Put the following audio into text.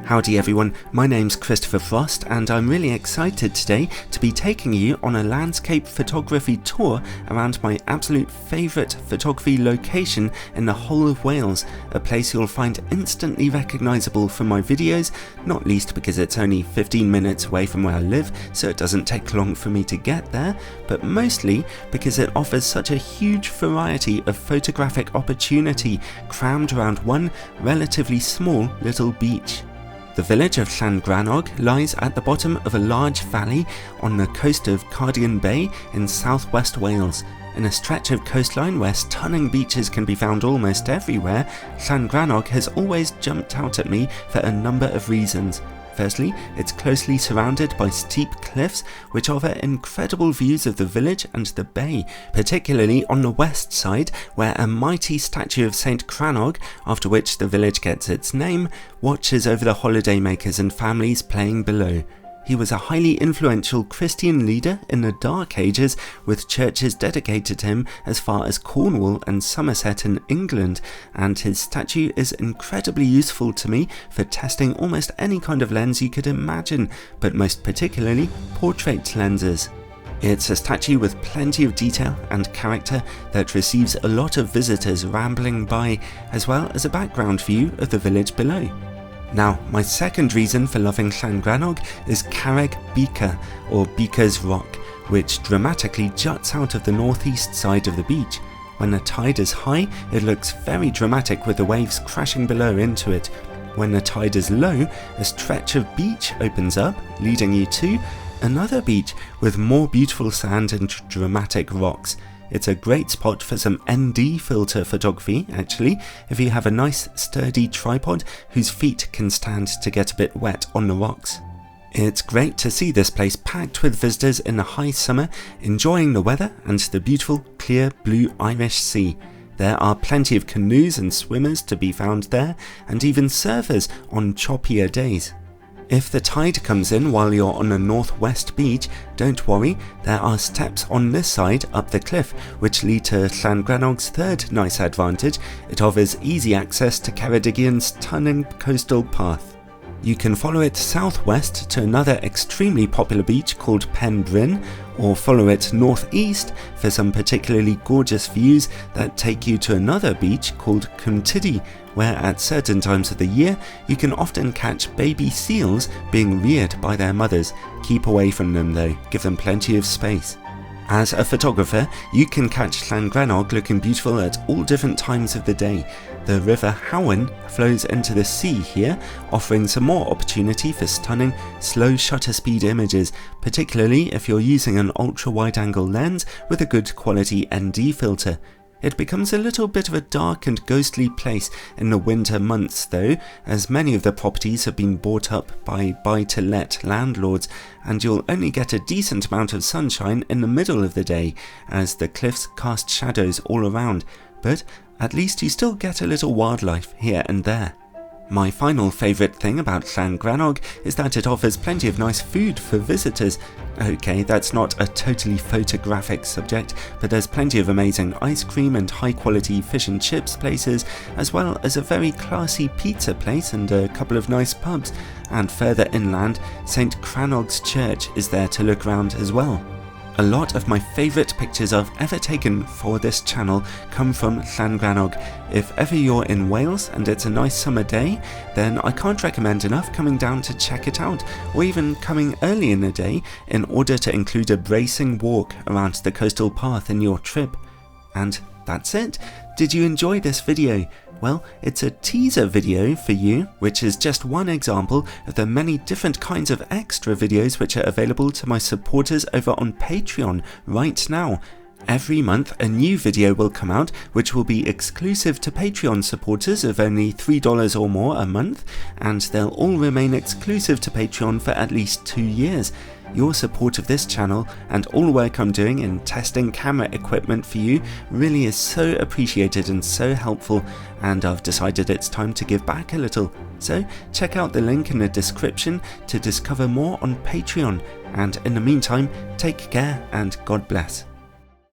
Howdy everyone, my name's Christopher Frost and I'm really excited today to be taking you on a landscape photography tour around my absolute favourite photography location in the whole of Wales, a place you'll find instantly recognisable from my videos, not least because it's only 15 minutes away from where I live, so it doesn't take long for me to get there, but mostly because it offers such a huge variety of photographic opportunity crammed around one relatively small little beach. The village of Llangrannog lies at the bottom of a large valley on the coast of Cardigan Bay in southwest Wales. In a stretch of coastline where stunning beaches can be found almost everywhere, Llangrannog has always jumped out at me for a number of reasons. Firstly, it's closely surrounded by steep cliffs which offer incredible views of the village and the bay, particularly on the west side where a mighty statue of St. Crannog, after which the village gets its name, watches over the holidaymakers and families playing below. He was a highly influential Christian leader in the Dark Ages, with churches dedicated to him as far as Cornwall and Somerset in England, and his statue is incredibly useful to me for testing almost any kind of lens you could imagine, but most particularly portrait lenses. It's a statue with plenty of detail and character that receives a lot of visitors rambling by, as well as a background view of the village below. Now, my second reason for loving Llangrannog is Carreg Beaker, or Beaker's Rock, which dramatically juts out of the northeast side of the beach. When the tide is high, it looks very dramatic with the waves crashing below into it. When the tide is low, a stretch of beach opens up, leading you to another beach with more beautiful sand and dramatic rocks. It's a great spot for some ND filter photography, actually, if you have a nice sturdy tripod whose feet can stand to get a bit wet on the rocks. It's great to see this place packed with visitors in the high summer, enjoying the weather and the beautiful clear blue Irish Sea. There are plenty of canoes and swimmers to be found there, and even surfers on choppier days. If the tide comes in while you're on the northwest beach, don't worry, there are steps on this side up the cliff which lead to Llangrannog's third nice advantage. It offers easy access to Ceredigion's stunning coastal path. You can follow it southwest to another extremely popular beach called Pen Bryn, or follow it northeast for some particularly gorgeous views that take you to another beach called Cwmtidi, where at certain times of the year you can often catch baby seals being reared by their mothers. Keep away from them though, give them plenty of space. As a photographer, you can catch Llangrannog looking beautiful at all different times of the day. The River Howyn flows into the sea here, offering some more opportunity for stunning, slow shutter speed images, particularly if you're using an ultra-wide-angle lens with a good quality ND filter. It becomes a little bit of a dark and ghostly place in the winter months though, as many of the properties have been bought up by buy-to-let landlords, and you'll only get a decent amount of sunshine in the middle of the day, as the cliffs cast shadows all around, but at least you still get a little wildlife here and there. My final favourite thing about Llangrannog is that it offers plenty of nice food for visitors. Okay, that's not a totally photographic subject, but there's plenty of amazing ice cream and high quality fish and chips places, as well as a very classy pizza place and a couple of nice pubs. And further inland, St. Crannog's Church is there to look around as well. A lot of my favourite pictures I've ever taken for this channel come from Llangrannog. If ever you're in Wales and it's a nice summer day, then I can't recommend enough coming down to check it out, or even coming early in the day in order to include a bracing walk around the coastal path in your trip. And that's it. Did you enjoy this video? Well, it's a teaser video for you, which is just one example of the many different kinds of extra videos which are available to my supporters over on Patreon right now. Every month a new video will come out which will be exclusive to Patreon supporters of only $3 or more a month, and they'll all remain exclusive to Patreon for at least 2 years. Your support of this channel and all the work I'm doing in testing camera equipment for you really is so appreciated and so helpful, and I've decided it's time to give back a little. So check out the link in the description to discover more on Patreon, and in the meantime, take care and God bless.